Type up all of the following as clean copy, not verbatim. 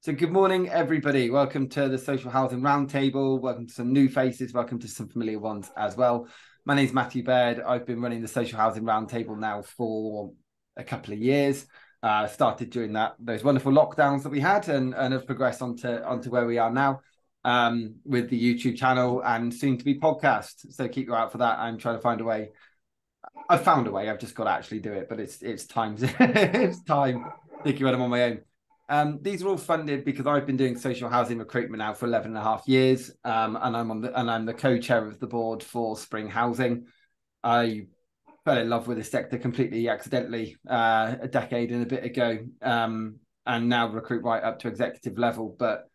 So good morning, everybody. Welcome to the Social Housing Roundtable. Welcome to some new faces. Welcome to some familiar ones as well. My name is Matthew Baird. I've been running the Social Housing Roundtable now for a couple of years. Started during those wonderful lockdowns that we had and have progressed onto where we are now with the YouTube channel and soon to be podcast. So keep your eye out for that. I'm trying to find a way. I've found a way. I've just got to actually do it, but it's time. It's time. Thinking when I'm on my own. These are all funded because I've been doing social housing recruitment now for 11 and a half years, and I'm the co-chair of the board for Spring Housing. I fell in love with this sector completely accidentally a decade and a bit ago, and now recruit right up to executive level. But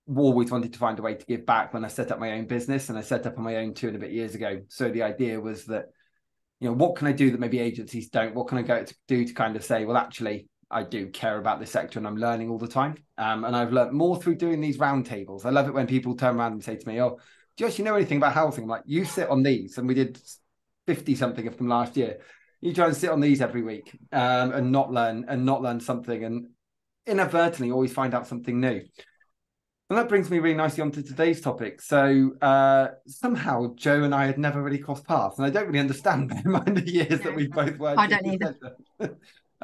always wanted to find a way to give back when I set up my own business, and I set up on my own 2 and a bit years ago. So the idea was that, what can I do that maybe agencies don't? What can I go to do to kind of say, well, actually, I do care about this sector and I'm learning all the time. And I've learned more through doing these roundtables. I love it when people turn around and say to me, oh, do you actually know anything about housing? I'm like, you sit on these. And we did 50 something of them last year. You try and sit on these every week and not learn something and inadvertently always find out something new. And that brings me really nicely onto today's topic. So somehow Joe and I had never really crossed paths. And I don't really understand bear in mind the years that we've both worked. I don't either.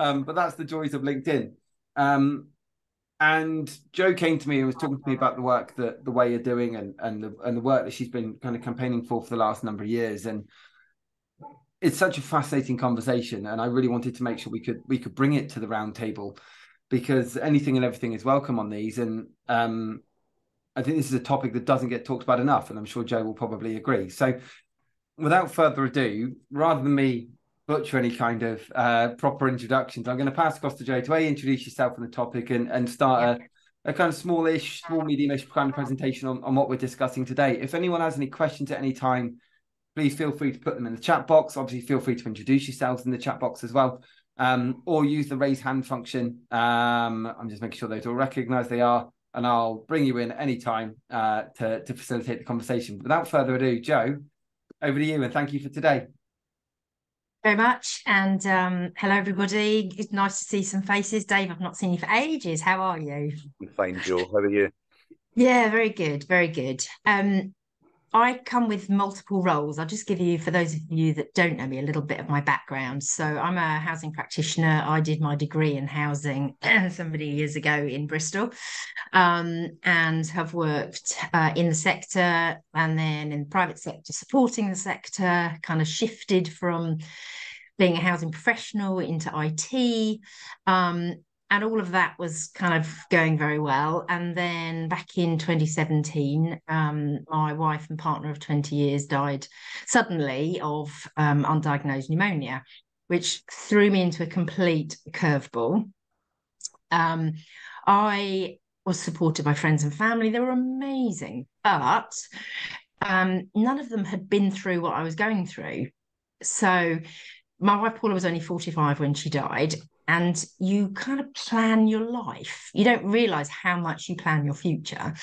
But that's the joys of LinkedIn. And Joe came to me and was talking to me about the work that the way you're doing and the work that she's been kind of campaigning for the last number of years. And it's such a fascinating conversation. And I really wanted to make sure we could bring it to the round table, because anything and everything is welcome on these. And I think this is a topic that doesn't get talked about enough. And I'm sure Joe will probably agree. So without further adu, rather than me butcher any kind of proper introductions, I'm going to pass across to Joe to introduce yourself on the topic and start a kind of small medium-ish kind of presentation on what we're discussing today. If anyone has any questions at any time, please feel free to put them in the chat box. Obviously, feel free to introduce yourselves in the chat box as well, or use the raise hand function. I'm just making sure those all recognise they are, and I'll bring you in any time to facilitate the conversation. Without further ado, Joe, over to you, and thank you for today. Very much. And hello, everybody. It's nice to see some faces. Dave, I've not seen you for ages. How are you? I'm fine, Joe. How are you? Yeah, very good. Very good. I come with multiple roles. I'll just give you, for those of you that don't know me, a little bit of my background. So I'm a housing practitioner. I did my degree in housing so many years ago in Bristol, and have worked in the sector and then in the private sector, supporting the sector, kind of shifted from being a housing professional into IT. And all of that was kind of going very well. And then back in 2017, my wife and partner of 20 years died suddenly of undiagnosed pneumonia, which threw me into a complete curveball. I was supported by friends and family. They were amazing, but none of them had been through what I was going through. So my wife Paula was only 45 when she died. And you kind of plan your life. You don't realise how much you plan your future.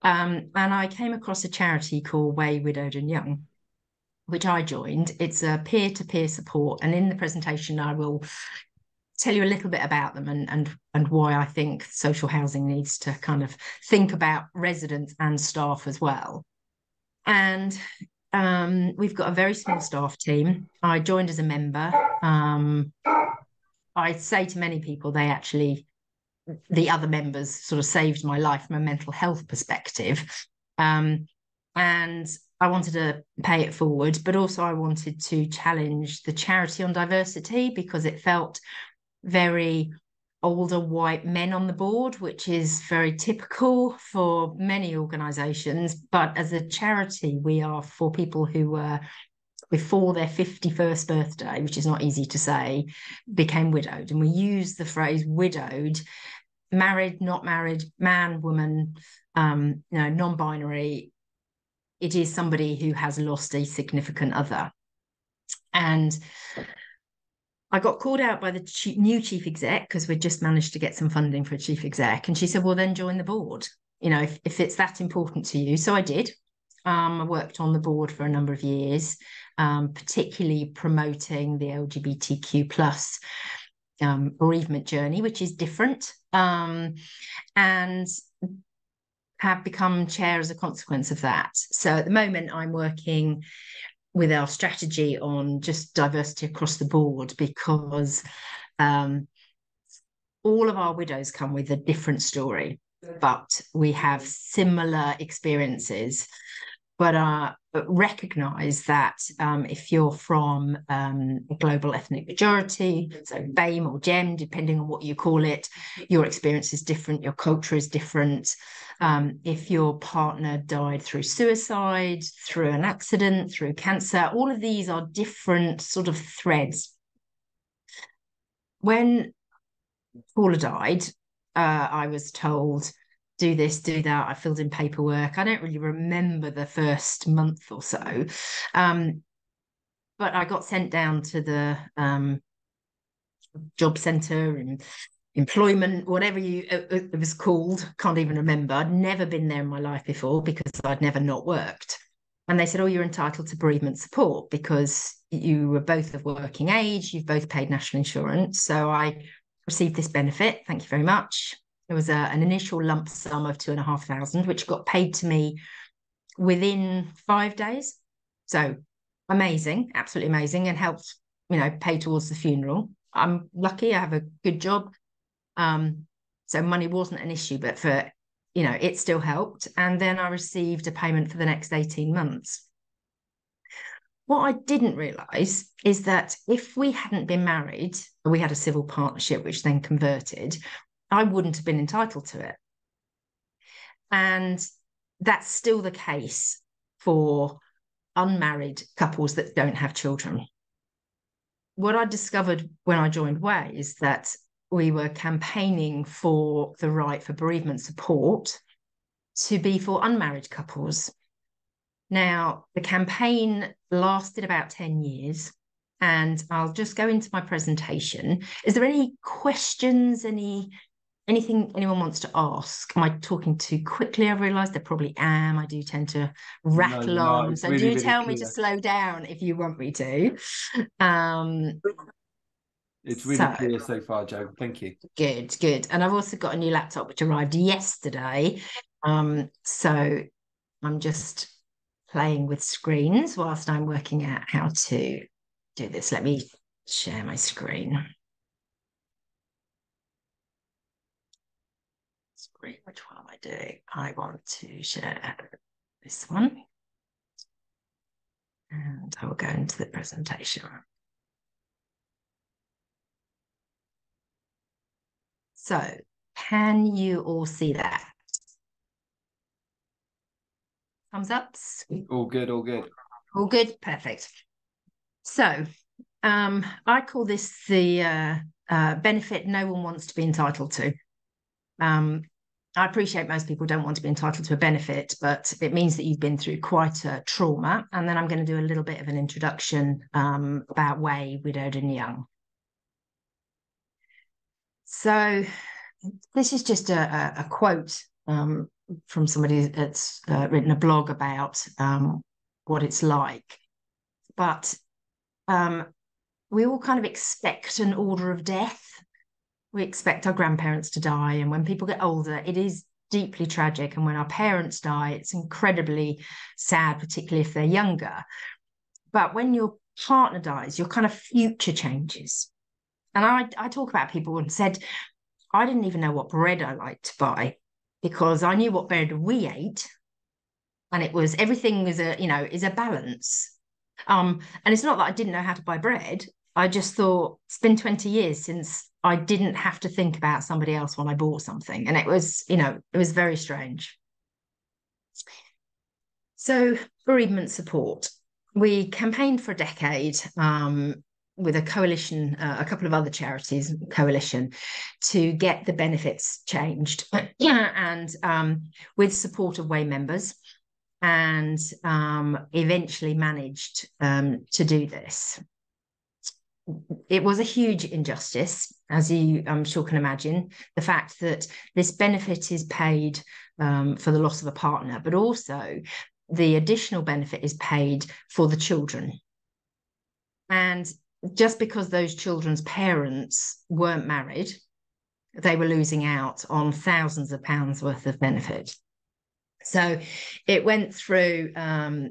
And I came across a charity called Way, Widowed and Young, which I joined. It's a peer-to-peer support. And in the presentation, I will tell you a little bit about them and why I think social housing needs to kind of think about residents and staff as well. And we've got a very small staff team. I joined as a member. I say to many people, the other members sort of saved my life from a mental health perspective. And I wanted to pay it forward, but also I wanted to challenge the charity on diversity, because it felt very older white men on the board, which is very typical for many organisations. But as a charity, we are for people who were before their 51st birthday, which is not easy to say, became widowed. And we use the phrase widowed, married, not married, man, woman, non-binary. It is somebody who has lost a significant other. And I got called out by the new chief exec, because we'd just managed to get some funding for a chief exec. And she said, well, then join the board, if it's that important to you. So I did. I worked on the board for a number of years, particularly promoting the LGBTQ plus bereavement journey, which is different, and have become chair as a consequence of that. So at the moment, I'm working with our strategy on just diversity across the board, because all of our widows come with a different story, but we have similar experiences. But recognise that if you're from a global ethnic majority, so BAME or GEM, depending on what you call it, your experience is different, your culture is different. If your partner died through suicide, through an accident, through cancer, all of these are different sort of threads. When Paula died, I was told, do this, do that. I filled in paperwork. I don't really remember the first month or so. But I got sent down to the job centre and employment, whatever it was called. Can't even remember. I'd never been there in my life before because I'd never not worked. And they said, oh, you're entitled to bereavement support because you were both of working age. You've both paid national insurance. So I received this benefit. Thank you very much. There was an initial lump sum of £2,500, which got paid to me within 5 days. So amazing, absolutely amazing, and helped, pay towards the funeral. I'm lucky, I have a good job. So money wasn't an issue, but for, it still helped. And then I received a payment for the next 18 months. What I didn't realise is that if we hadn't been married, we had a civil partnership, which then converted, I wouldn't have been entitled to it. And that's still the case for unmarried couples that don't have children. What I discovered when I joined Way is that we were campaigning for the right for bereavement support to be for unmarried couples. Now, the campaign lasted about 10 years, and I'll just go into my presentation. Is there any questions, anything anyone wants to ask? Am I talking too quickly? I realise there probably am. I do tend to rattle on. So really, do tell me to slow down if you want me to. It's really clear so far, Jo. Thank you. Good. And I've also got a new laptop which arrived yesterday. So I'm just playing with screens whilst I'm working out how to do this. Let me share my screen. Which one am I doing? I want to share this one. And I will go into the presentation. So, can you all see that? Thumbs ups? All good, all good. All good, perfect. So, I call this the benefit no one wants to be entitled to. I appreciate most people don't want to be entitled to a benefit, but it means that you've been through quite a trauma. And then I'm going to do a little bit of an introduction about Way, Widowed and Young. So this is just a quote from somebody that's written a blog about what it's like. But we all kind of expect an order of death. We expect our grandparents to die. And when people get older, it is deeply tragic. And when our parents die, it's incredibly sad, particularly if they're younger. But when your partner dies, your kind of future changes. And I talk about people and said, I didn't even know what bread I liked to buy because I knew what bread we ate. And it was, everything is a balance. And it's not that I didn't know how to buy bread. I just thought it's been 20 years since I didn't have to think about somebody else when I bought something. And it was very strange. So bereavement support. We campaigned for a decade with a coalition, a couple of other charities, coalition, to get the benefits changed. And with support of Way members, and eventually managed to do this. It was a huge injustice, as you, I'm sure, can imagine, the fact that this benefit is paid for the loss of a partner, but also the additional benefit is paid for the children. And just because those children's parents weren't married, they were losing out on thousands of pounds worth of benefit. So it went through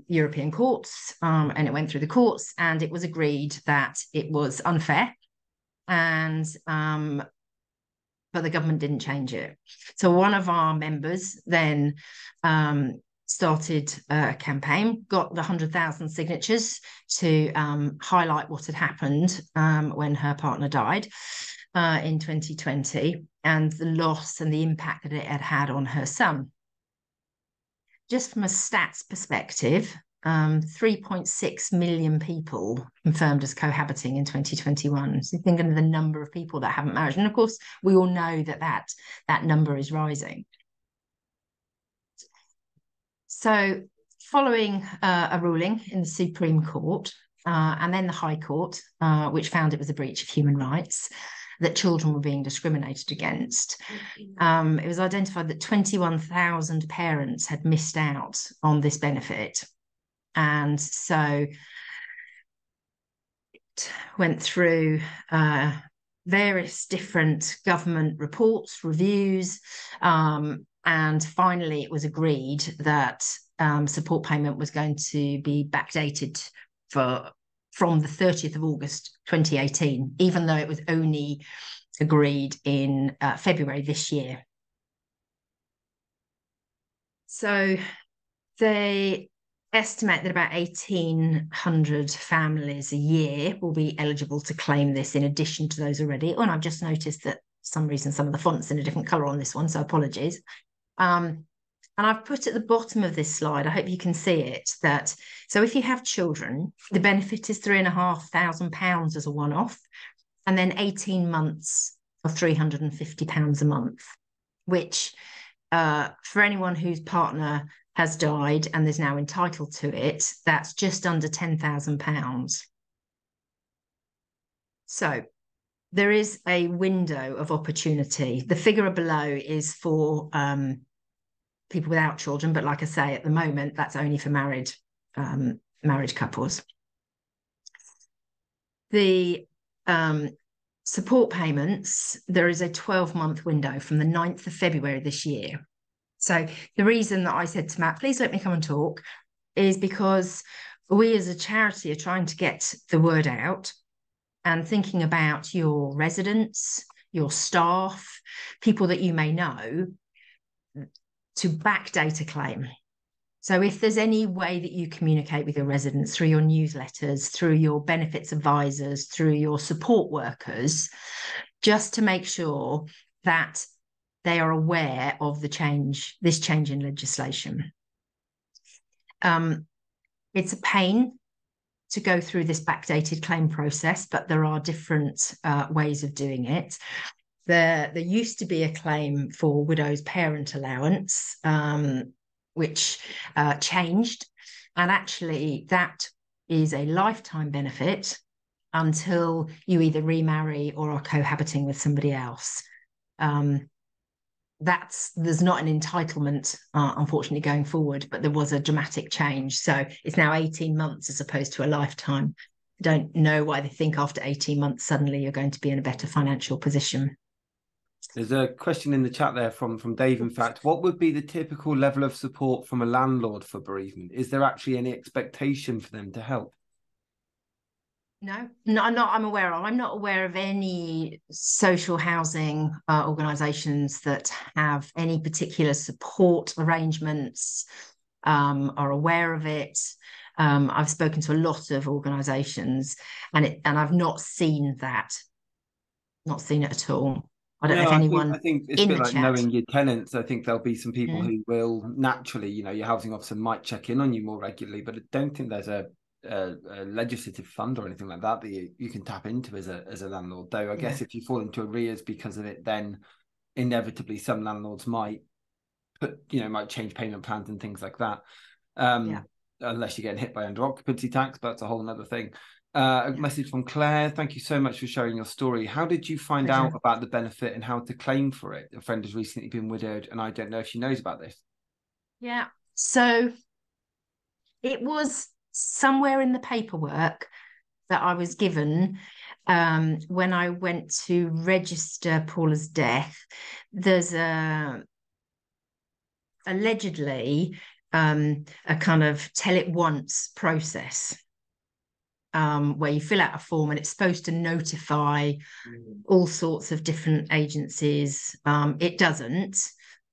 European courts, and it went through the courts, and it was agreed that it was unfair, and but the government didn't change it. So one of our members then started a campaign, got the 100,000 signatures to highlight what had happened when her partner died in 2020, and the loss and the impact that it had had on her son. Just from a stats perspective, 3.6 million people confirmed as cohabiting in 2021. So think of the number of people that haven't married. And of course, we all know that number is rising. So following a ruling in the Supreme Court and then the High Court, which found it was a breach of human rights, that children were being discriminated against. It was identified that 21,000 parents had missed out on this benefit. And so it went through various different government reports, reviews, and finally it was agreed that support payment was going to be backdated from the 30th of August 2018, even though it was only agreed in February this year. So they estimate that about 1,800 families a year will be eligible to claim this in addition to those already. Oh, and I've just noticed that for some reason some of the font's in a different colour on this one, so apologies. And I've put at the bottom of this slide, I hope you can see it, that so if you have children, the benefit is £3,500 as a one-off, and then 18 months of £350 a month, which for anyone whose partner has died and is now entitled to it, that's just under £10,000. So there is a window of opportunity. The figure below is for people without children, but like I say, at the moment, that's only for married couples. The support payments, there is a 12-month window from the 9th of February this year. So the reason that I said to Matt, please let me come and talk, is because we as a charity are trying to get the word out and thinking about your residents, your staff, people that you may know, to backdate a claim. So if there's any way that you communicate with your residents through your newsletters, through your benefits advisors, through your support workers, just to make sure that they are aware of this change in legislation. It's a pain to go through this backdated claim process, but there are different ways of doing it. There used to be a claim for widow's parent allowance, which changed. And actually, that is a lifetime benefit until you either remarry or are cohabiting with somebody else. There's not an entitlement, unfortunately, going forward, but there was a dramatic change. So it's now 18 months as opposed to a lifetime. I don't know why they think after 18 months, suddenly you're going to be in a better financial position. There's a question in the chat there from Dave. In fact, what would be the typical level of support from a landlord for bereavement? Is there actually any expectation for them to help? No, I'm aware of. I'm not aware of any social housing organisations that have any particular support arrangements, are aware of it. I've spoken to a lot of organisations, and I've not seen that. Not seen it at all. I don't know if anyone. I think it's a bit like knowing your tenants. I think there'll be some people who will naturally, your housing officer might check in on you more regularly, but I don't think there's a legislative fund or anything like that you can tap into as a landlord. Though I guess if you fall into arrears because of it, then inevitably some landlords might change payment plans and things like that. Unless you're getting hit by under occupancy tax, but that's a whole other thing. A message from Claire. Thank you so much for sharing your story. How did you find out about the benefit and how to claim for it? A friend has recently been widowed and I don't know if she knows about this. Yeah, so it was somewhere in the paperwork that I was given when I went to register Paula's death. There's allegedly a kind of tell it once process, where you fill out a form and it's supposed to notify all sorts of different agencies. It doesn't.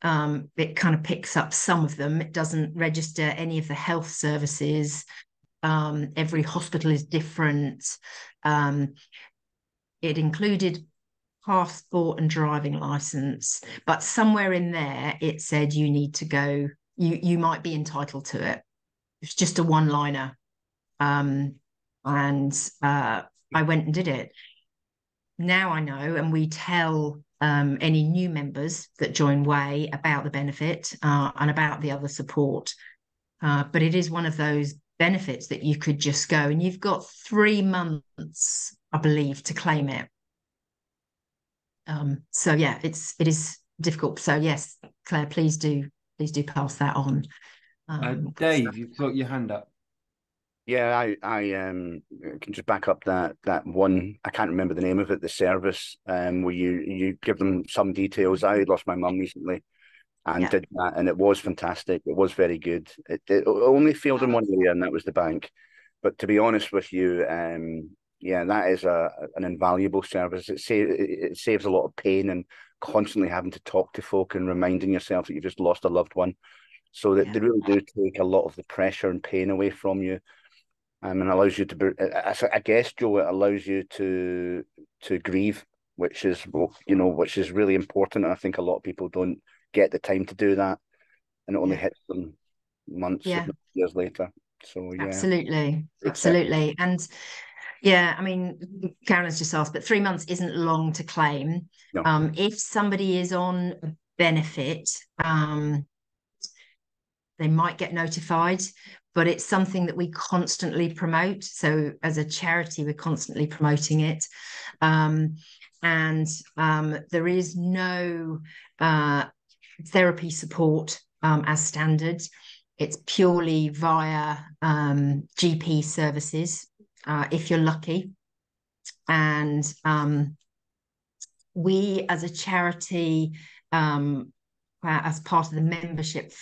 It kind of picks up some of them. It doesn't register any of the health services. Every hospital is different. It included passport and driving license, but somewhere in there it said you need to go, you might be entitled to it. It's just a one-liner. And I went and did it. Now I know, and we tell any new members that join Way about the benefit and about the other support. But it is one of those benefits that you could just go, and you've got 3 months, I believe, to claim it. So yeah, it is difficult. So yes, Claire, please do pass that on. Dave, you've got your hand up. Yeah, I can just back up that one. I can't remember the name of it. The service where you give them some details. I lost my mum recently, and did that, and it was fantastic. It was very good. It only failed in one area, and that was the bank. But to be honest with you, yeah, that is an invaluable service. It saves a lot of pain and constantly having to talk to folk and reminding yourself that you've just lost a loved one. So that they really do take a lot of the pressure and pain away from you. And allows you to, I guess, Joe, it allows you to grieve, which is really important. And I think a lot of people don't get the time to do that, and it only hits them months, if not years later. So yeah, absolutely. And yeah, I mean, Karen has just asked, but 3 months isn't long to claim. No. If somebody is on a benefit, they might get notified, but it's something that we constantly promote. So as a charity, we're constantly promoting it. And there is no therapy support as standard. It's purely via GP services, if you're lucky. And we as a charity, as part of the membership,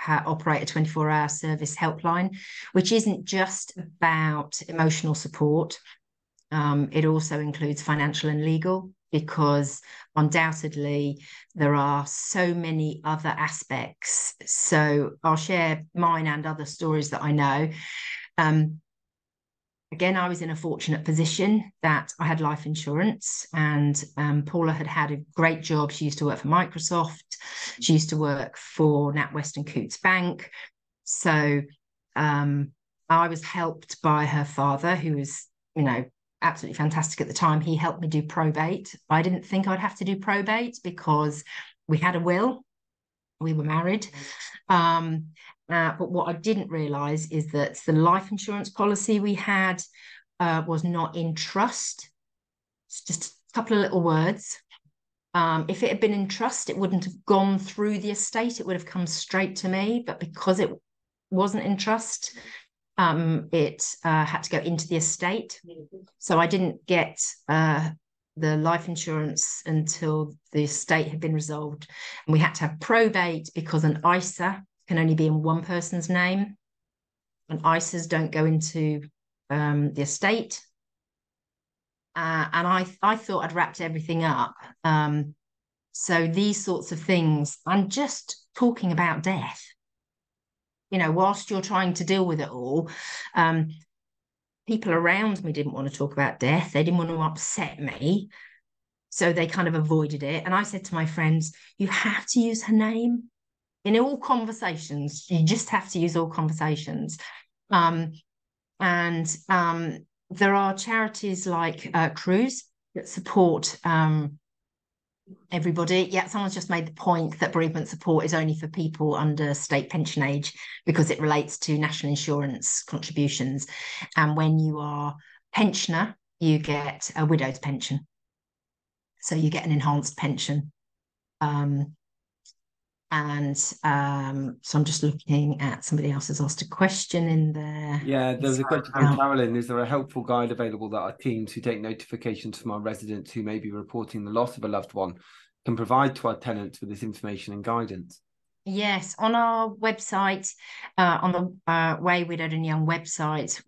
operate a 24-hour service helpline, which isn't just about emotional support. It also includes financial and legal, because undoubtedly there are so many other aspects. So I'll share mine and other stories that I know. Again, I was in a fortunate position that I had life insurance, and Paula had a great job. She used to work for Microsoft. She used to work for NatWest and Coutts Bank. So I was helped by her father, who was, absolutely fantastic at the time. He helped me do probate. I didn't think I'd have to do probate because we had a will. We were married. But what I didn't realise is that the life insurance policy we had was not in trust. It's just a couple of little words. If it had been in trust, it wouldn't have gone through the estate. It would have come straight to me. But because it wasn't in trust, it had to go into the estate. So I didn't get the life insurance until the estate had been resolved. And we had to have probate because an ISA can only be in one person's name, and ISAs don't go into the estate. And I thought I'd wrapped everything up. So these sorts of things, I'm just talking about death. Whilst you're trying to deal with it all, people around me didn't want to talk about death. They didn't want to upset me. So they kind of avoided it. And I said to my friends, you have to use her name in all conversations. You just have to use all conversations. And there are charities like Cruise that support everybody. Yeah, someone's just made the point that bereavement support is only for people under state pension age because it relates to national insurance contributions. And when you are pensioner, you get a widow's pension. So you get an enhanced pension. And so I'm just looking at, somebody else has asked a question in there. Yeah, there was a question from Carolyn. Is there a helpful guide available that our teams who take notifications from our residents who may be reporting the loss of a loved one can provide to our tenants with this information and guidance? Yes, on our website, on the Way Widowed and Young website,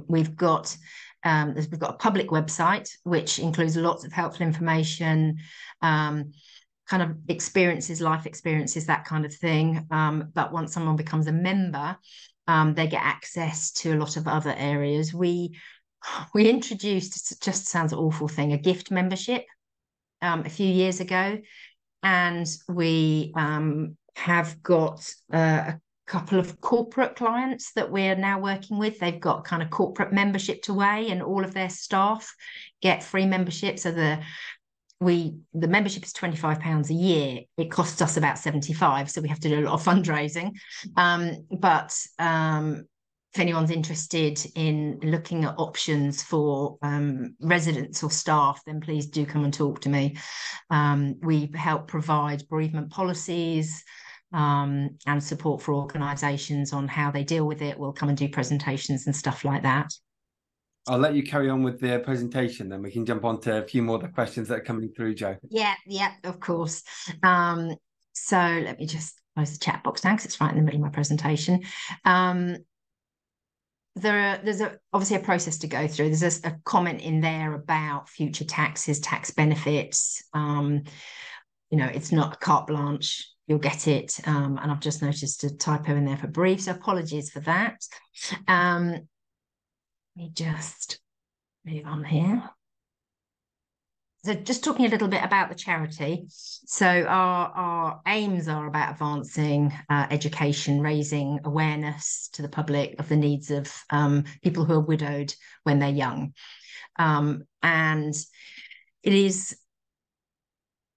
we've got a public website which includes lots of helpful information, kind of experiences, life experiences, that kind of thing. But once someone becomes a member, they get access to a lot of other areas. We introduced, it just sounds an awful thing, a gift membership a few years ago, and we have got a couple of corporate clients that we're now working with. They've got kind of corporate membership to Way, and all of their staff get free membership. So the membership is £25 a year. It costs us about 75, so we have to do a lot of fundraising. But if anyone's interested in looking at options for residents or staff, then please do come and talk to me. We help provide bereavement policies and support for organisations on how they deal with it. We'll come and do presentations and stuff like that. I'll let you carry on with the presentation, then we can jump on to a few more of the questions that are coming through, Jo. Yeah, of course. So let me just close the chat box down because it's right in the middle of my presentation. There's obviously a process to go through. There's a comment in there about future taxes, tax benefits. It's not a carte blanche. You'll get it. And I've just noticed a typo in there for brief, so apologies for that. Let me just move on here. So just talking a little bit about the charity. So our aims are about advancing education, raising awareness to the public of the needs of people who are widowed when they're young. And it is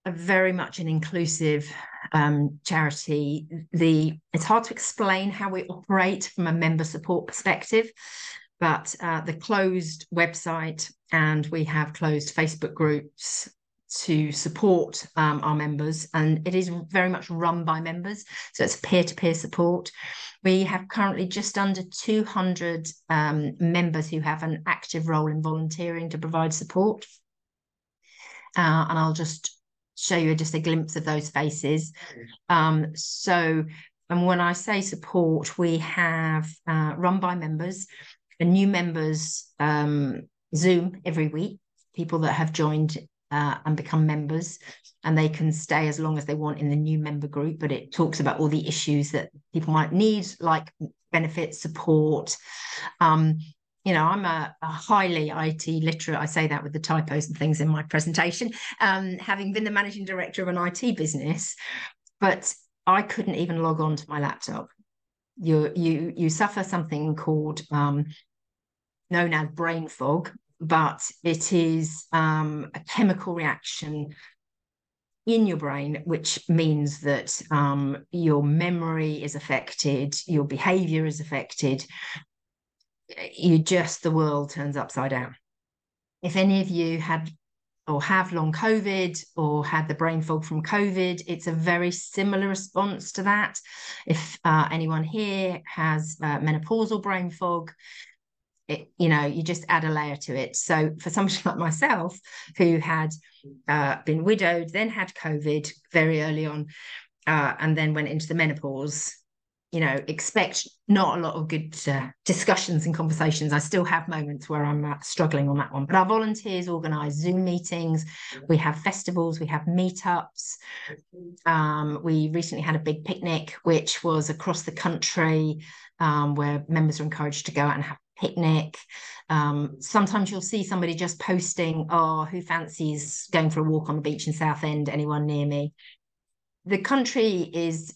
very much an inclusive charity. It's hard to explain how we operate from a member support perspective, but the closed website, and we have closed Facebook groups to support our members, and it is very much run by members, so it's peer-to-peer support. We have currently just under 200 members who have an active role in volunteering to provide support, and I'll just show you just a glimpse of those faces. And when I say support, we have run by members, and new members Zoom every week, people that have joined and become members, and they can stay as long as they want in the new member group, but it talks about all the issues that people might need, like benefits, support. I'm a highly IT literate. I say that with the typos and things in my presentation, having been the managing director of an IT business, but I couldn't even log on to my laptop. You suffer something called known as brain fog, but it is a chemical reaction in your brain, which means that your memory is affected, your behavior is affected. The world turns upside down. If any of you had or have long COVID or had the brain fog from COVID, it's a very similar response to that. If anyone here has menopausal brain fog, you just add a layer to it. So for somebody like myself, who had been widowed, then had COVID very early on, and then went into the menopause, expect not a lot of good discussions and conversations. I still have moments where I'm struggling on that one. But our volunteers organise Zoom meetings. We have festivals. We have meetups. We recently had a big picnic, which was across the country, where members are encouraged to go out and have a picnic. Sometimes you'll see somebody just posting, who fancies going for a walk on the beach in Southend? Anyone near me? The country is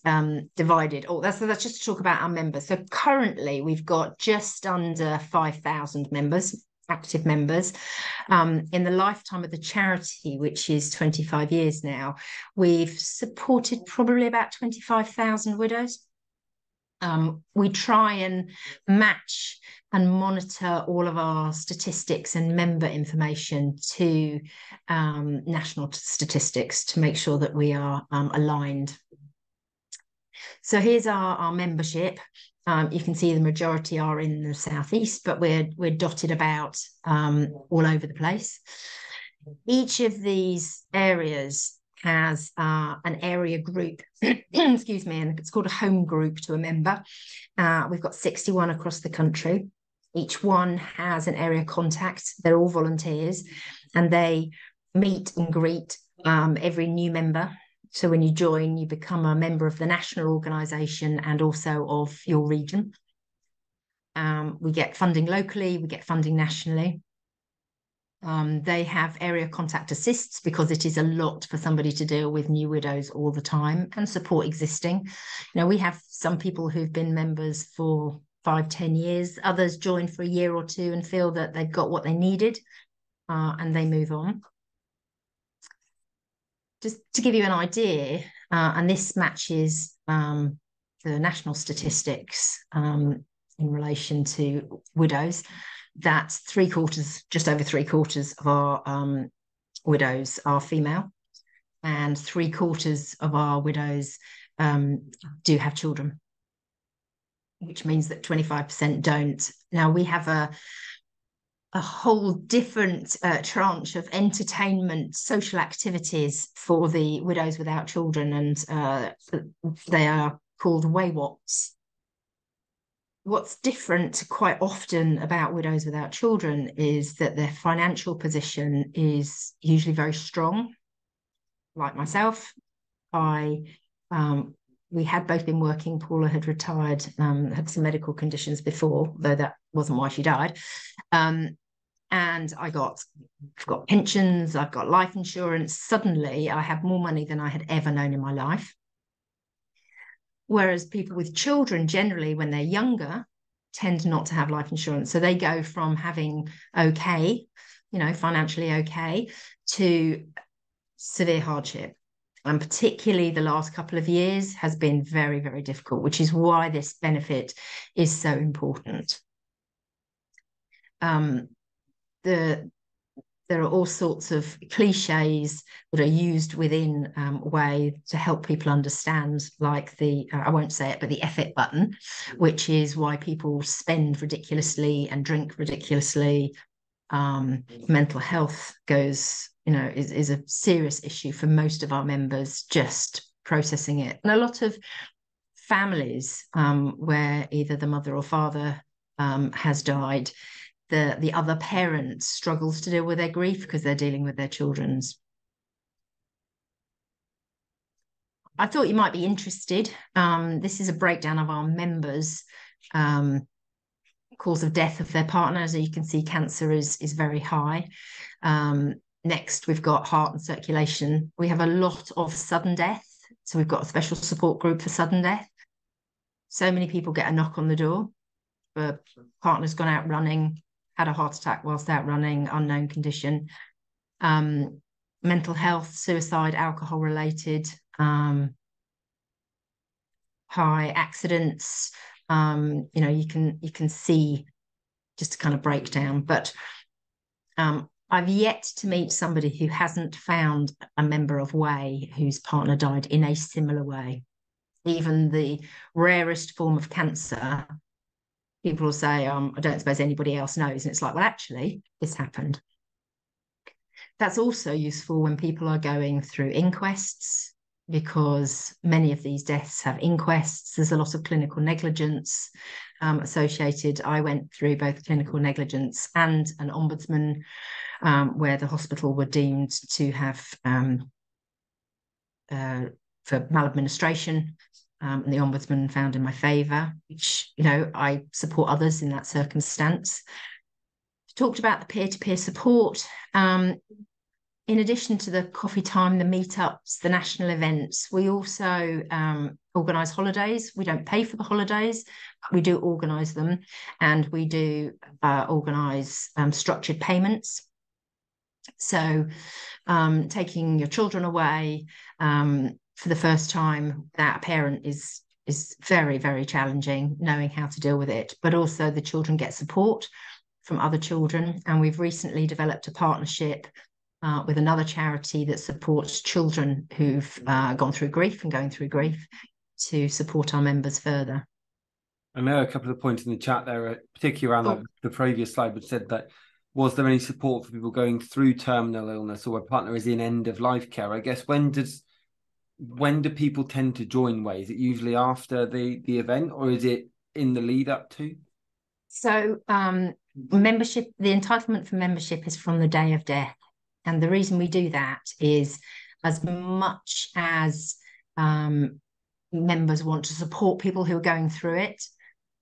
divided. That's just to talk about our members. So currently we've got just under 5,000 members, active members. In the lifetime of the charity, which is 25 years now, we've supported probably about 25,000 widows. We try and match and monitor all of our statistics and member information to national statistics to make sure that we are aligned. So here's our membership. You can see the majority are in the southeast, but we're dotted about all over the place. Each of these areas has an area group, excuse me, and it's called a home group to a member. We've got 61 across the country. Each one has an area contact. They're all volunteers, and they meet and greet every new member. So when you join, you become a member of the national organisation and also of your region. We get funding locally, we get funding nationally. They have area contact assists because it is a lot for somebody to deal with new widows all the time and support existing. We have some people who've been members for 5-10 years. Others join for a year or two and feel that they've got what they needed and they move on. Just to give you an idea, and this matches the national statistics in relation to widows, that just over three quarters of our widows are female, and 3/4 of our widows do have children, which means that 25% don't. Now, we have a whole different tranche of entertainment, social activities for the widows without children, and they are called WAWOTs. What's different quite often about widows without children is that their financial position is usually very strong. Like myself, we had both been working. Paula had retired, had some medical conditions before, though that wasn't why she died. And I've got pensions, I've got life insurance. Suddenly, I have more money than I had ever known in my life. Whereas people with children, generally, when they're younger, tend not to have life insurance. So they go from having okay, financially okay, to severe hardship. And particularly the last couple of years has been very, very difficult, which is why this benefit is so important. There are all sorts of cliches that are used within WAY to help people understand, like I won't say it, but the F it button, which is why people spend ridiculously and drink ridiculously. Mental health is a serious issue for most of our members, just processing it. And a lot of families where either the mother or father has died, the other parent struggles to deal with their grief because they're dealing with their children's. I thought you might be interested. This is a breakdown of our members' cause of death of their partner. As you can see, cancer is very high. Next, we've got heart and circulation. We have a lot of sudden death. So we've got a special support group for sudden death. So many people get a knock on the door. The partner's gone out running, had a heart attack whilst out running, unknown condition. Mental health, suicide, alcohol related, high accidents. You can see just a kind of breakdown. But I've yet to meet somebody who hasn't found a member of WAY whose partner died in a similar way. Even the rarest form of cancer, people will say, I don't suppose anybody else knows. And it's like, well, actually, this happened. That's also useful when people are going through inquests, because many of these deaths have inquests. There's a lot of clinical negligence associated. I went through both clinical negligence and an ombudsman where the hospital were deemed to have for maladministration. And the ombudsman found in my favour, which, I support others in that circumstance. Talked about the peer-to-peer support. In addition to the coffee time, the meetups, the national events, we also organise holidays. We don't pay for the holidays, but we do organise them, and we do organise structured payments. So taking your children away for the first time without a parent is very, very challenging, knowing how to deal with it. But also the children get support from other children. And we've recently developed a partnership with another charity that supports children who've gone through grief and going through grief. to support our members further. I know a couple of points in the chat there, particularly around the previous slide, which said that, was there any support for people going through terminal illness or a partner is in end of life care? I guess when do people tend to join Way? Is it usually after the event, or is it in the lead up to? So membership, the entitlement for membership is from the day of death. And the reason we do that is, as much as members want to support people who are going through it,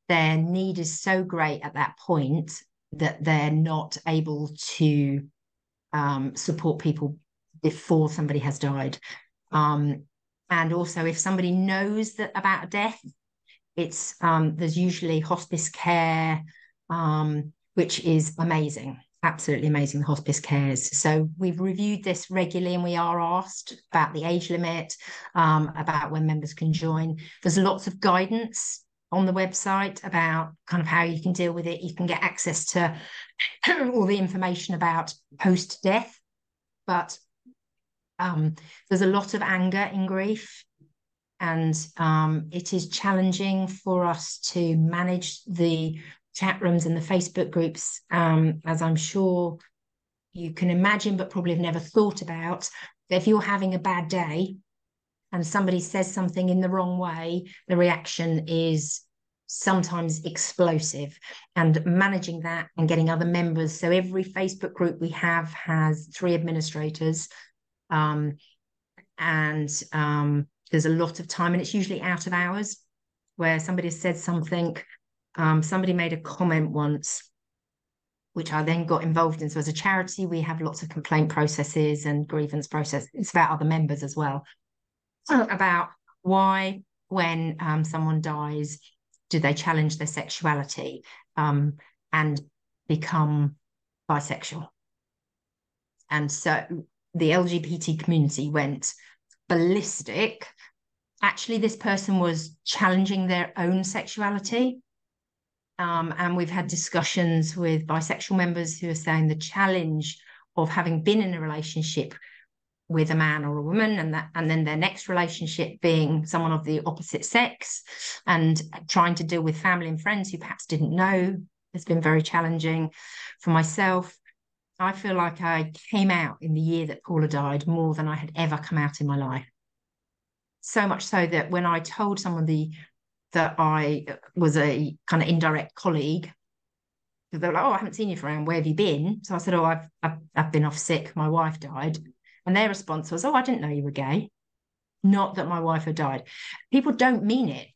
their need is so great at that point that they're not able to support people before somebody has died. And also, if somebody knows that about a death, it's there's usually hospice care, which is amazing, absolutely amazing, the hospice cares. So we've reviewed this regularly, and we are asked about the age limit, about when members can join. There's lots of guidance on the website about kind of how you can deal with it. You can get access to all the information about post-death, but there's a lot of anger in grief, and it is challenging for us to manage the chat rooms and the Facebook groups, as I'm sure you can imagine, but probably have never thought about. If you're having a bad day and somebody says something in the wrong way, the reaction is sometimes explosive, and managing that and getting other members. So every Facebook group we have has 3 administrators, and there's a lot of time, and it's usually out of hours where somebody has said something. Somebody made a comment once, which I then got involved in. So as a charity, we have lots of complaint processes and grievance processes. It's about other members as well, about why, when someone dies, do they challenge their sexuality and become bisexual. And so the LGBT community went ballistic. Actually, this person was challenging their own sexuality. And we've had discussions with bisexual members who are saying the challenge of having been in a relationship with a man or a woman, and then their next relationship being someone of the opposite sex, and trying to deal with family and friends who perhaps didn't know, has been very challenging. For myself, I feel like I came out in the year that Paula died more than I had ever come out in my life. So much so that when I told someone that I was a kind of indirect colleague, they were like, "Oh, I haven't seen you for around. Where have you been?" So I said, "Oh, I've been off sick. My wife died." And their response was, "Oh, I didn't know you were gay. Not that my wife had died." People don't mean it,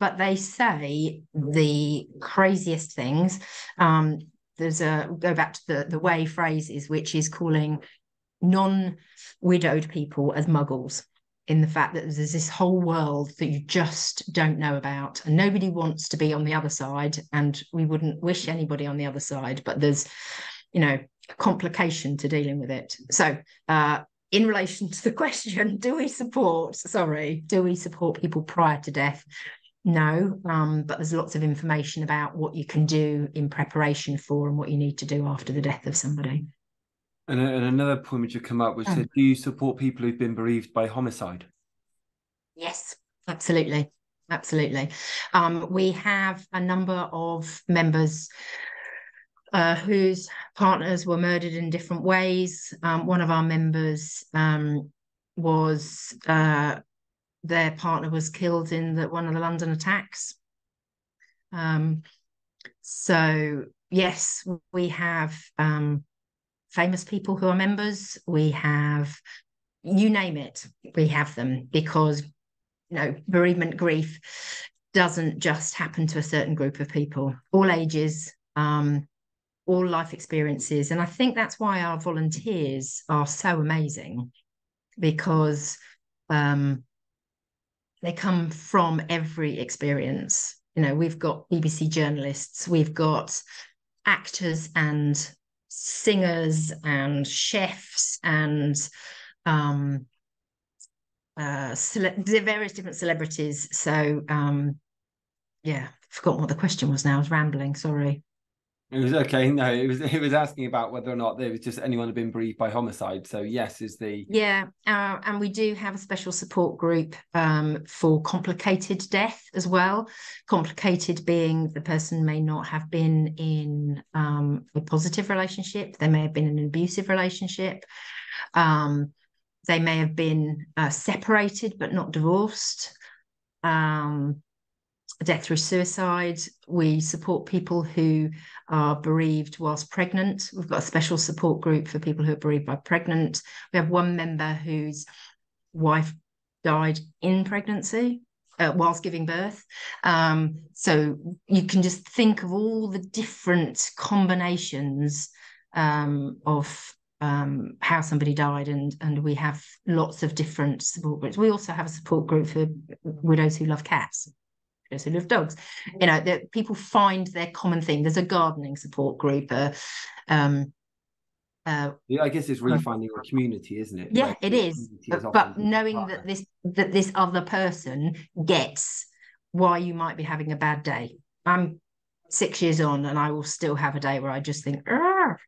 but they say the craziest things. Go back to the way phrases, which is calling non-widowed people as muggles, in the fact that there's this whole world that you just don't know about, and nobody wants to be on the other side, and we wouldn't wish anybody on the other side, but there's, a complication to dealing with it. So in relation to the question, do we support people prior to death? No, but there's lots of information about what you can do in preparation for and what you need to do after the death of somebody. And another point which had come up was, do you support people who've been bereaved by homicide? Yes, absolutely. Absolutely. We have a number of members whose partners were murdered in different ways. One of our members was their partner was killed in one of the London attacks. So yes, we have famous people who are members. We have, you name it, we have them, because bereavement grief doesn't just happen to a certain group of people, all ages, all life experiences. And I think that's why our volunteers are so amazing, because they come from every experience. We've got BBC journalists, we've got actors and singers and chefs and various different celebrities. So yeah, I've forgotten what the question was now. I was rambling, sorry. It was okay. No, it was asking about whether or not there was just anyone had been bereaved by homicide. So yes, is the and we do have a special support group for complicated death as well. Complicated being the person may not have been in a positive relationship, they may have been in an abusive relationship, they may have been separated but not divorced. Death through suicide. We support people who are bereaved whilst pregnant. We've got a special support group for people who are bereaved by pregnant. We have one member whose wife died in pregnancy whilst giving birth. So you can just think of all the different combinations of how somebody died, and we have lots of different support groups. We also have a support group for widows who love cats, who love dogs. You know, that people find their common thing. There's a gardening support group. I guess it's refinding a community, isn't it? Yeah, it is. But knowing that this other person gets why you might be having a bad day. I'm 6 years on, and I will still have a day where I just think, Arr!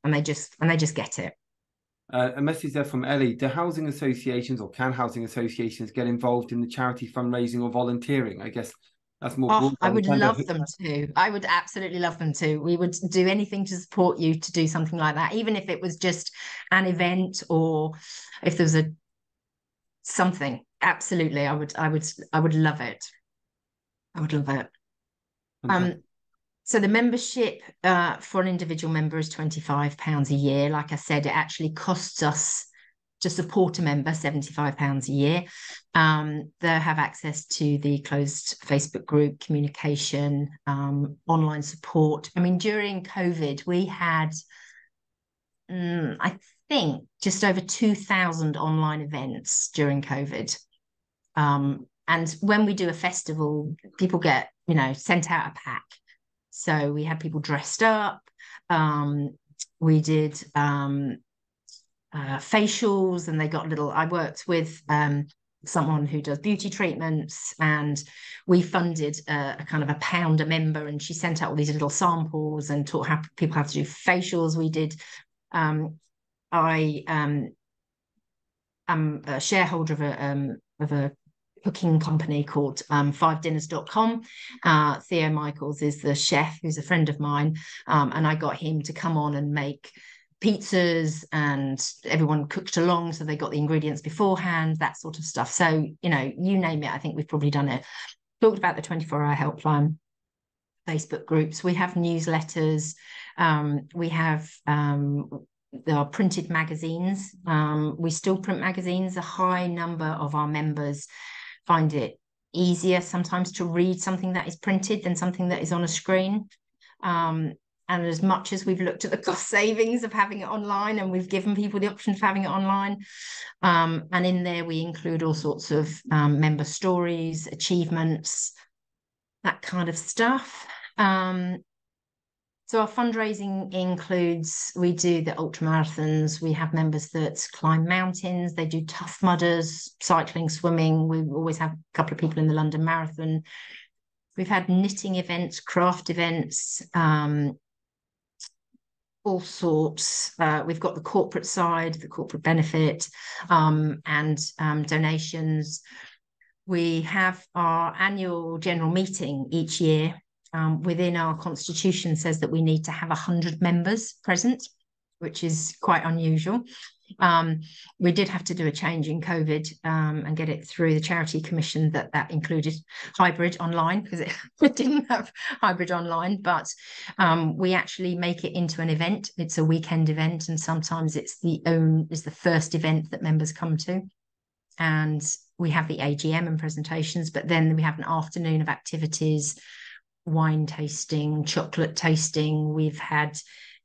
and they just get it. A message there from Ellie. Do housing associations, or can housing associations get involved in the charity fundraising or volunteering? I guess that's more. I would love them to. I would absolutely love them to. We would do anything to support you to do something like that, even if it was just an event, or if there was something. Absolutely, I would love it. I would love it. Okay. So the membership for an individual member is £25 a year. Like I said, it actually costs us to support a member £75 a year. They have access to the closed Facebook group, communication, online support. I mean, during COVID, we had, I think, just over 2,000 online events during COVID. And when we do a festival, people get, sent out a pack. So we had people dressed up. We did facials, and they got I worked with someone who does beauty treatments, and we funded a kind of £1 a member, and she sent out all these little samples and taught how people how to do facials. We did, I'm a shareholder of a cooking company called 5dinners.com. Theo Michaels is the chef, who's a friend of mine, and I got him to come on and make pizzas, and everyone cooked along, so they got the ingredients beforehand, that sort of stuff. So, you name it, I think we've probably done it. Talked about the 24-hour helpline, Facebook groups. We have newsletters. We have there are printed magazines. We still print magazines. A high number of our members find it easier sometimes to read something that is printed than something that is on a screen. And as much as we've looked at the cost savings of having it online, and we've given people the option of having it online, and in there we include all sorts of member stories, achievements, that kind of stuff. So our fundraising includes, we do the ultramarathons, we have members that climb mountains, they do Tough Mudders, cycling, swimming. We always have a couple of people in the London Marathon. We've had knitting events, craft events, all sorts. We've got the corporate side, the corporate benefit, and donations. We have our annual general meeting each year. Within our constitution says that we need to have 100 members present, which is quite unusual. We did have to do a change in COVID and get it through the Charity Commission that included hybrid online, because it didn't have hybrid online, but we actually make it into an event. It's a weekend event, and sometimes it's the first event that members come to. And we have the AGM and presentations, but then we have an afternoon of activities, wine tasting, chocolate tasting. We've had,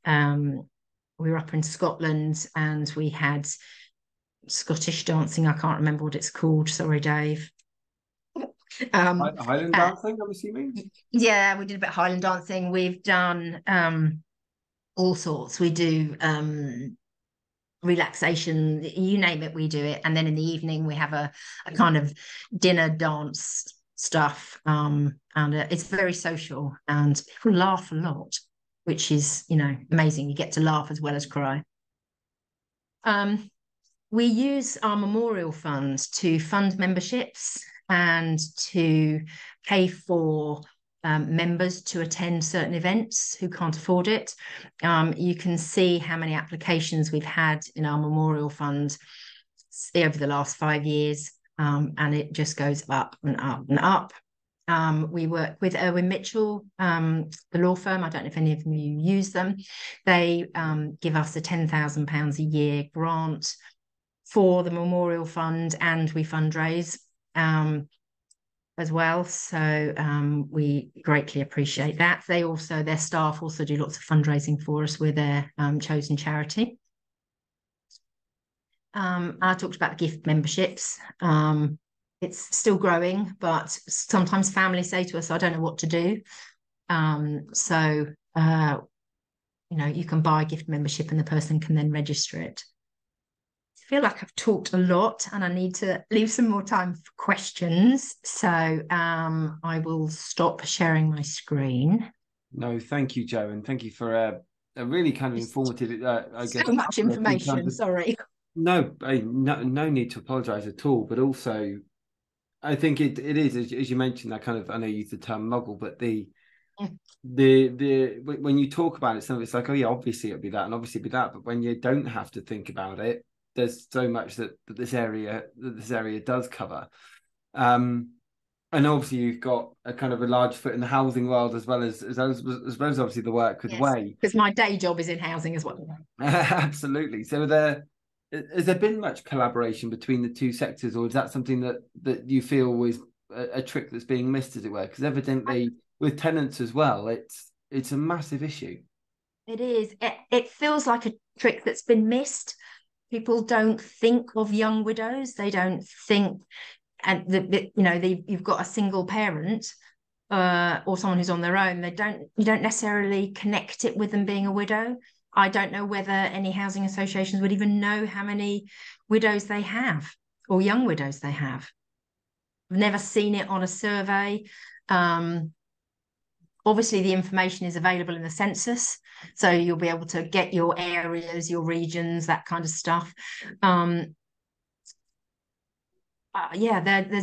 we were up in Scotland and we had Scottish dancing. I can't remember what it's called. Sorry, Dave. Highland dancing, I'm assuming? Yeah, we did a bit of Highland dancing. We've done all sorts. We do relaxation, you name it, we do it. And then in the evening, we have a kind of dinner dance stuff, and it's very social, and people laugh a lot. which is, amazing. You get to laugh as well as cry. We use our memorial funds to fund memberships and to pay for members to attend certain events who can't afford it. You can see how many applications we've had in our memorial fund over the last 5 years, and it just goes up and up and up. We work with Irwin Mitchell, the law firm. I don't know if any of you use them. They give us a £10,000 a year grant for the memorial fund, and we fundraise as well. So we greatly appreciate that. Their staff also do lots of fundraising for us with their chosen charity. I talked about gift memberships. It's still growing, but sometimes families say to us, I don't know what to do. You can buy a gift membership and the person can then register it. I feel like I've talked a lot and I need to leave some more time for questions. So I will stop sharing my screen. No, thank you, Jo, and thank you for a really kind of informative, I guess. So much information, sorry. No, no need to apologise at all, but also I think it is, as you mentioned, that kind of, I know you use the term muggle, but the when you talk about it, it's like, oh yeah, obviously it'll be that and obviously it'll be that, but when you don't have to think about it, there's so much that this area does cover. And obviously you've got a kind of a large foot in the housing world as well as obviously the work with Way. Because my day job is in housing as well. Absolutely. So has there been much collaboration between the two sectors, or is that something that you feel was a trick that's being missed, as it were? Because evidently with tenants as well, it's a massive issue. It is. It feels like a trick that's been missed. People don't think of young widows. They don't think, and you've got a single parent or someone who's on their own. You don't necessarily connect it with them being a widow. I don't know whether any housing associations would even know how many widows they have or young widows they have. I've never seen it on a survey. Obviously, the information is available in the census, so you'll be able to get your areas, your regions, that kind of stuff. There's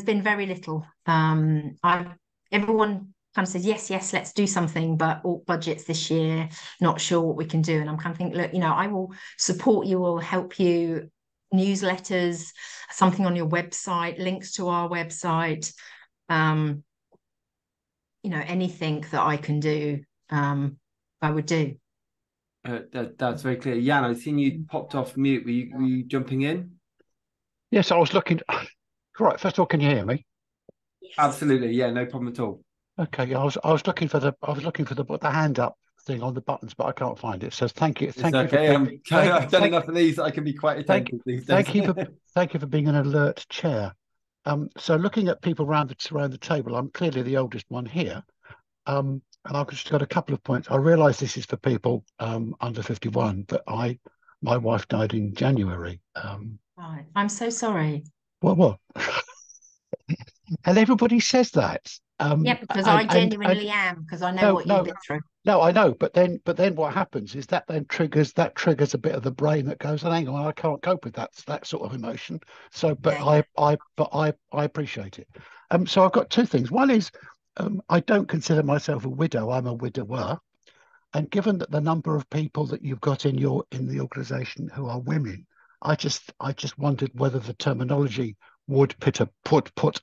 been very little. Everyone kind of says, yes, let's do something, but all budgets this year, not sure what we can do. And I'm kind of thinking, look, I will support you, will help you, newsletters, something on your website, links to our website, anything that I can do, I would do. That's very clear. Jan, I've seen you popped off mute. Were you jumping in? Yes, I was looking. Right, first of all, can you hear me? Yes. Absolutely, yeah, no problem at all. Okay, I was looking for the hand up thing on the buttons, but I can't find it. So thank you. It's okay. I've done enough of these. I can be quite attentive these days. Thank you for being an alert chair. So looking at people around the table, I'm clearly the oldest one here. And I've just got a couple of points. I realise this is for people under 51, but my wife died in January. Right. I'm so sorry. What? And everybody says that. Because I genuinely am, because I know what you've been through. No, I know, but then what happens is that triggers a bit of the brain that goes, hang on, I can't cope with that sort of emotion. So, I appreciate it. So I've got two things. One is, I don't consider myself a widow. I'm a widower, and given that the number of people that you've got in the organisation who are women, I just wondered whether the terminology would put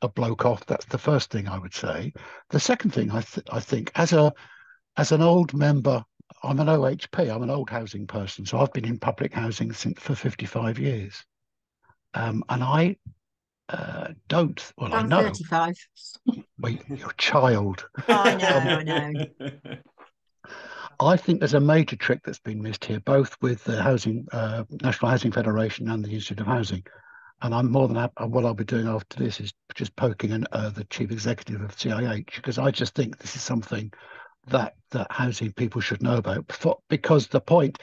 a bloke off. That's the first thing I would say. The second thing I think, as an old member, I'm an OHP, I'm an old housing person, so I've been in public housing for 55 years. And I don't, well, I know. 35. Well, you're a child. I know. I think there's a major trick that's been missed here, both with the National Housing Federation and the Institute of Housing. And I'm more than happy. What I'll be doing after this is just poking the chief executive of CIH, because I just think this is something that housing people should know about. Because the point,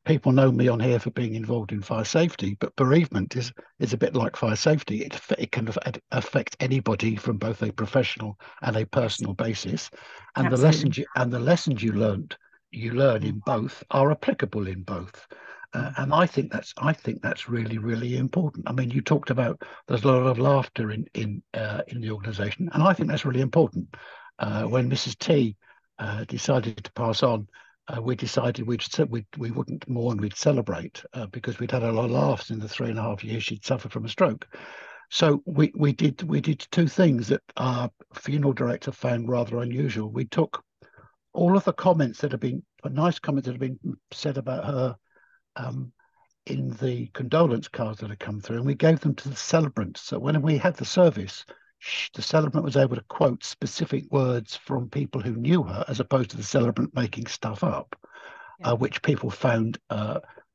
people know me on here for being involved in fire safety, but bereavement is a bit like fire safety. It can affect anybody from both a professional and a personal basis. And the lessons you learned you learn in both are applicable in both. And I think that's really, really important. I mean, you talked about there's a lot of laughter in the organisation, and I think that's really important. When Mrs. T decided to pass on, we decided we wouldn't mourn, we'd celebrate, because we'd had a lot of laughs in the 3.5 years she'd suffered from a stroke. So we did two things that our funeral director found rather unusual. We took all of the comments that have been nice comments that have been said about her in the condolence cards that had come through, and we gave them to the celebrant. So when we had the service, the celebrant was able to quote specific words from people who knew her, as opposed to the celebrant making stuff up, which people found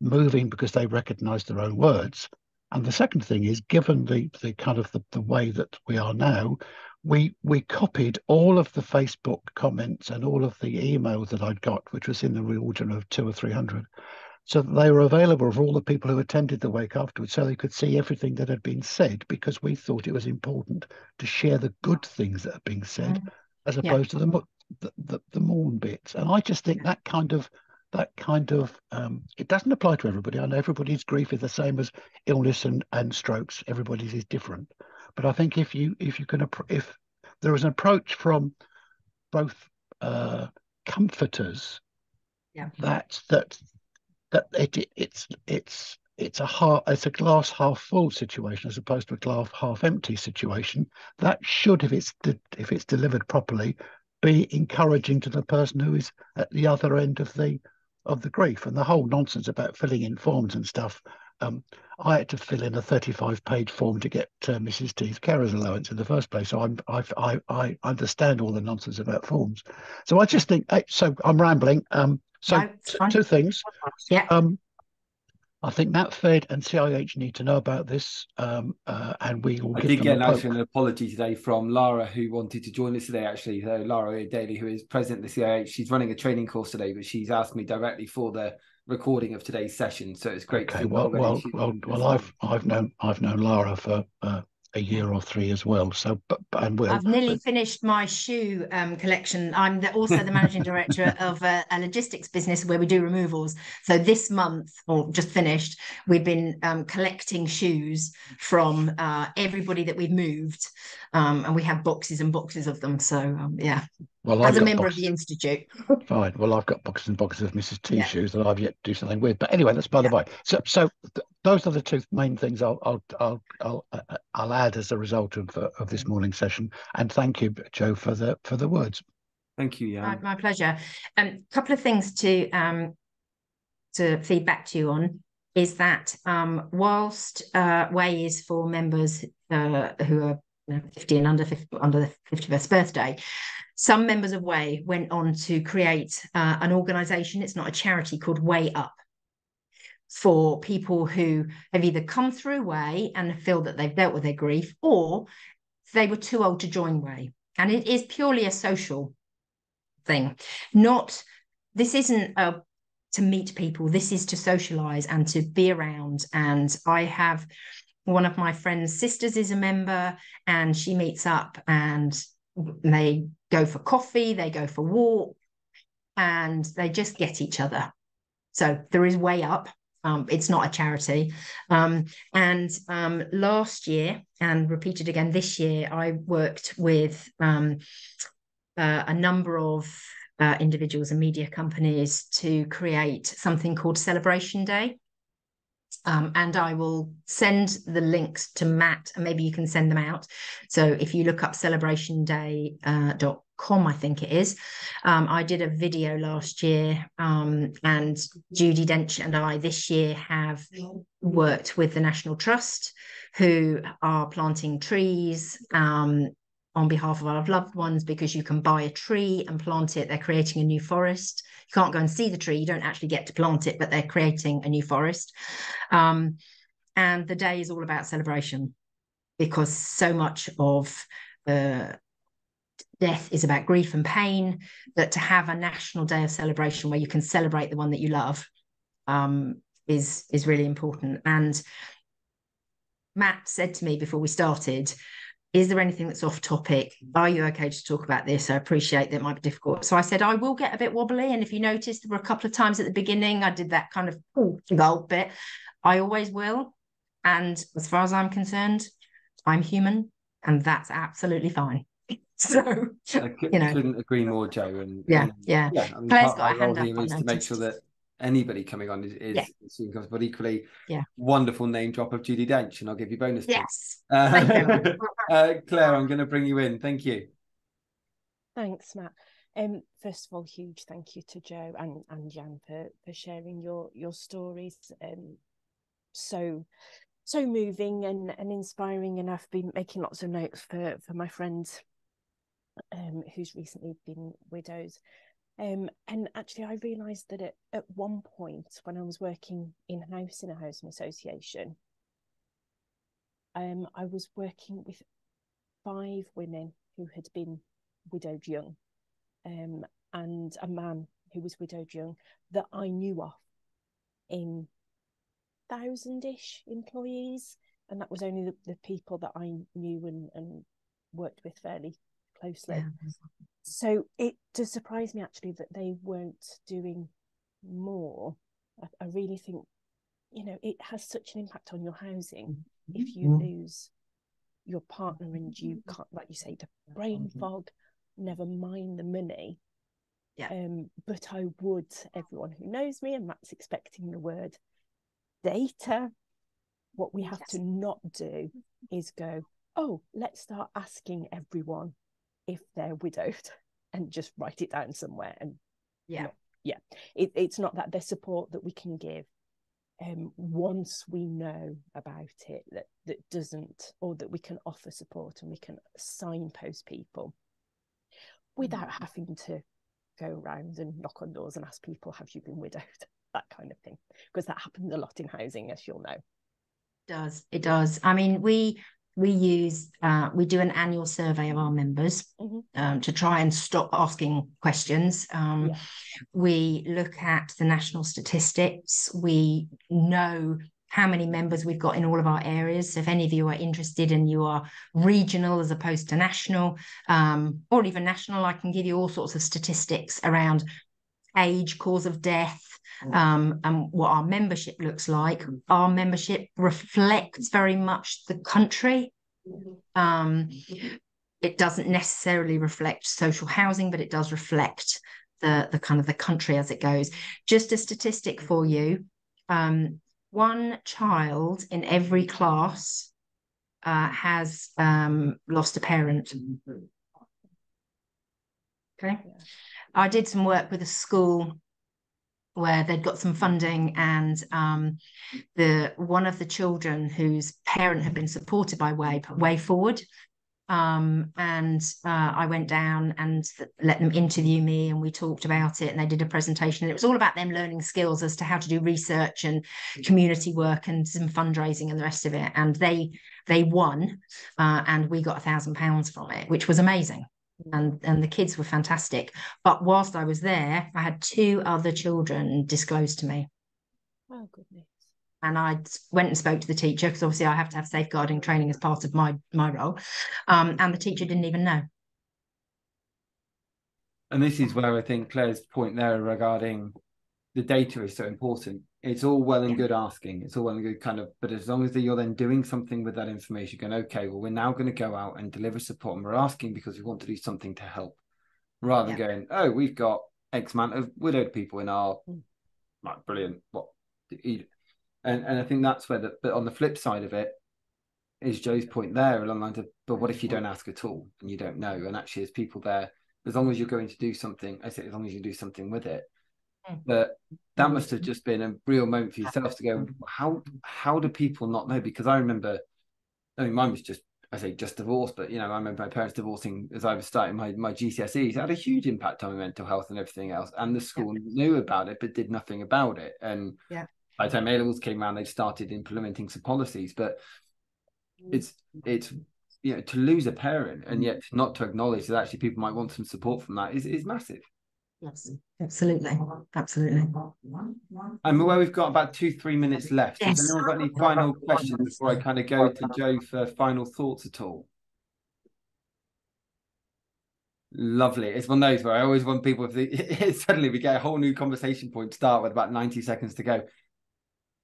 moving because they recognised their own words. And the second thing is, given the kind of the way that we are now, we copied all of the Facebook comments and all of the emails that I'd got, which was in the region of 200 or 300, so that they were available for all the people who attended the wake afterwards, so they could see everything that had been said, because we thought it was important to share the good things that are being said, as opposed to the mourn bits. And I just think that kind of it doesn't apply to everybody. I know everybody's grief is the same as illness and strokes. Everybody's is different. But I think if there is an approach from both comforters, it's a glass half full situation as opposed to a glass half empty situation, that should, if it's delivered properly, be encouraging to the person who is at the other end of the grief. And the whole nonsense about filling in forms and stuff, I had to fill in a 35-page form to get Mrs. T's carer's allowance in the first place. So I understand all the nonsense about forms. So I just think, so I'm rambling. Two things. I think NatFed and CIH need to know about this, and we will. I did get an apology today from Lara, who wanted to join us today. Actually, Lara Daly, who is president of the CIH, she's running a training course today, but she's asked me directly for the recording of today's session. So it's great. Okay, I've known Lara for a year or 3 as well. So, I've nearly finished my shoe collection. I'm also the managing director of a logistics business where we do removals. So this month, or just finished, we've been collecting shoes from everybody that we've moved, and we have boxes and boxes of them. So yeah. Well, as a member of the Institute. Fine. Well, I've got boxes and boxes of Mrs. T shoes that I've yet to do something with. But anyway, that's by the by. So those are the two main things I'll add as a result of this morning session. And thank you, Joe, for the words. Thank you, Jan. My pleasure. A couple of things to feed back to you on is that whilst Way is for members who are 50 and under the 51st birthday, some members of Way went on to create an organisation. It's not a charity, called Way Up, for people who have either come through Way and feel that they've dealt with their grief, or they were too old to join Way. And it is purely a social thing. This isn't to meet people. This is to socialise and to be around. And I have one of my friend's sisters is a member, and she meets up and they go for coffee, they go for walk, and they just get each other. So there is Way Up. It's not a charity. And last year, and repeated again this year, I worked with a number of individuals and media companies to create something called Celebration Day. And I will send the links to Matt, and maybe you can send them out. So if you look up celebrationday.com, I think it is. I did a video last year, and Judy Dench and I this year have worked with the National Trust, who are planting trees on behalf of our loved ones, because you can buy a tree and plant it. They're creating a new forest. You can't go and see the tree. You don't actually get to plant it, but they're creating a new forest. And the day is all about celebration, because so much of death is about grief and pain, that to have a national day of celebration where you can celebrate the one that you love is really important. And Matt said to me before we started, is there anything that's off topic? Are you okay to talk about this? I appreciate that it might be difficult. So I said, I will get a bit wobbly. And if you notice, there were a couple of times at the beginning, I did that kind of gulp bit. I always will. And as far as I'm concerned, I'm human, and that's absolutely fine. So, couldn't agree more, Jo. And yeah. I mean, Claire's part got of a my hand role up. here is to make sure that anybody coming on is soon comes, but equally, wonderful name drop of Judy Dench, and I'll give you bonus points. Thank you. Claire, I'm going to bring you in. Thank you. Thanks, Matt. First of all, huge thank you to Jo and Jan for sharing your stories. So moving and inspiring, and I've been making lots of notes for my friends who's recently been widowed. And actually, I realised that at one point when I was working in-house in a housing association, I was working with 5 women who had been widowed young, and a man who was widowed young that I knew of in 1,000-ish employees, and that was only the people that I knew and worked with fairly closely. Yeah. So it does surprise me actually that they weren't doing more. I really think, it has such an impact on your housing if you lose your partner and you can't, like you say, the brain fog, never mind the money. But I would, everyone who knows me, and Matt's expecting the word data, what we have to not do is go, oh, let's start asking everyone if they're widowed and just write it down somewhere. And it's not that. There's support that we can give once we know about it, that doesn't, or that we can offer support and we can signpost people without having to go around and knock on doors and ask people, have you been widowed? That kind of thing, because that happens a lot in housing, as you'll know. It does. I mean, we do an annual survey of our members to try and stop asking questions. We look at the national statistics. We know how many members we've got in all of our areas. So if any of you are interested and you are regional as opposed to national, or even national, I can give you all sorts of statistics around age, cause of death, and what our membership looks like. Our membership reflects very much the country. It doesn't necessarily reflect social housing, but it does reflect the kind of the country as it goes. Just a statistic for you, 1 child in every class has lost a parent. Okay. I did some work with a school where they'd got some funding, and one of the children whose parent had been supported by Way Forward, and I went down and let them interview me, and we talked about it, and they did a presentation, and it was all about them learning skills as to how to do research and community work and some fundraising and the rest of it, and they won, and we got £1,000 from it, which was amazing. And the kids were fantastic. But whilst I was there, I had 2 other children disclosed to me. Oh, goodness. And I went and spoke to the teacher, because obviously I have to have safeguarding training as part of my role. And the teacher didn't even know. And this is where I think Claire's point there regarding the data is so important. It's all well and good asking. It's all well and good kind of, but as long as you're then doing something with that information, going, okay, well, we're now going to go out and deliver support, and we're asking because we want to do something to help, rather than going, oh, we've got X amount of widowed people in our, like, brilliant. What? And I think that's where but on the flip side of it is Jo's point there along the lines of, but what if you don't ask at all and you don't know? And actually, there's people there, as long as you're going to do something, I say, as long as you do something with it. But that must have just been a real moment for yourself to go, how do people not know? Because I remember, I mean, mine was just divorced, but I remember my parents divorcing as I was starting my GCSEs. It had a huge impact on my mental health and everything else, and the school knew about it but did nothing about it. And by the time A-levels came around, they started implementing some policies. But it's to lose a parent and yet not to acknowledge that actually people might want some support from that is massive. Yes, absolutely. I'm aware we've got about 2-3 minutes left. Has anyone got any final questions before I kind of go to Jo for final thoughts at all? Lovely. It's one of those where I always want people, suddenly we get a whole new conversation point to start with about 90 seconds to go.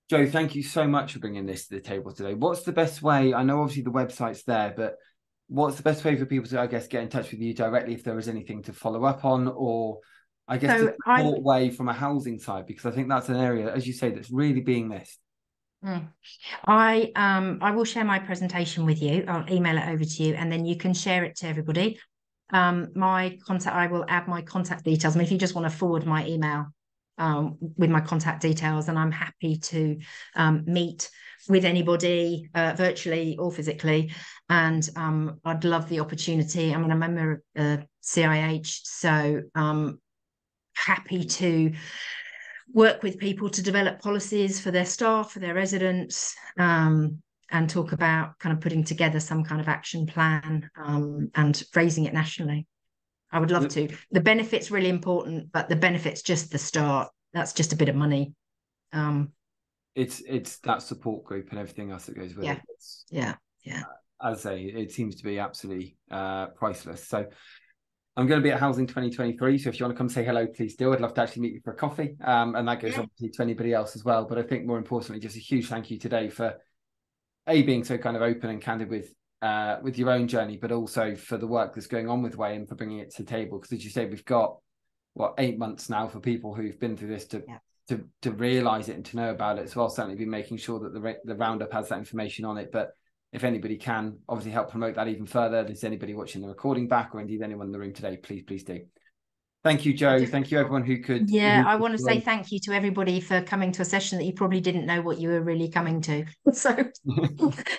Jo, thank you so much for bringing this to the table today. What's the best way? I know obviously the website's there, but what's the best way for people to, I guess, get in touch with you directly if there is anything to follow up on, or I guess the support way from a housing side? Because I think that's an area, as you say, that's really being missed. I will share my presentation with you. I'll email it over to you, and then you can share it to everybody. My contact, I will add my contact details. I mean, if you just want to forward my email with my contact details, and I'm happy to meet with anybody virtually or physically. And I'd love the opportunity. I mean, I'm a member of CIH, so happy to work with people to develop policies for their staff, for their residents, and talk about kind of putting together some kind of action plan and raising it nationally. I would love to. The benefit's really important, but the benefit's just the start. That's just a bit of money. It's that support group and everything else that goes with it. Yeah. As I say, it seems to be absolutely priceless. So I'm going to be at Housing 2023. So if you want to come say hello, please do. I'd love to actually meet you for a coffee. And that goes obviously to anybody else as well. But I think more importantly, just a huge thank you today for being so kind of open and candid with your own journey, but also for the work that's going on with Way and for bringing it to the table. Because as you say, we've got 8 months now for people who've been through this to realise it and to know about it. So I'll certainly be making sure that the roundup has that information on it. But if anybody can obviously help promote that even further, if there's anybody watching the recording back or indeed anyone in the room today, please do. Thank you, Jo. Thank you, everyone who could. I want to say thank you to everybody for coming to a session that you probably didn't know what you were really coming to. So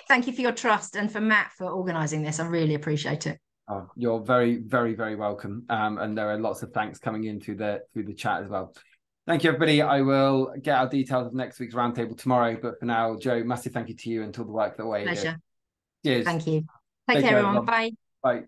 thank you for your trust, and for Matt for organising this. I really appreciate it. Oh, you're very, very, very welcome. And there are lots of thanks coming in through the chat as well. Thank you, everybody. I will get our details of next week's roundtable tomorrow. But for now, Jo, massive thank you to you and to all the work that Way. Pleasure. Cheers. Thank you. Take care, everyone. Bye. Bye.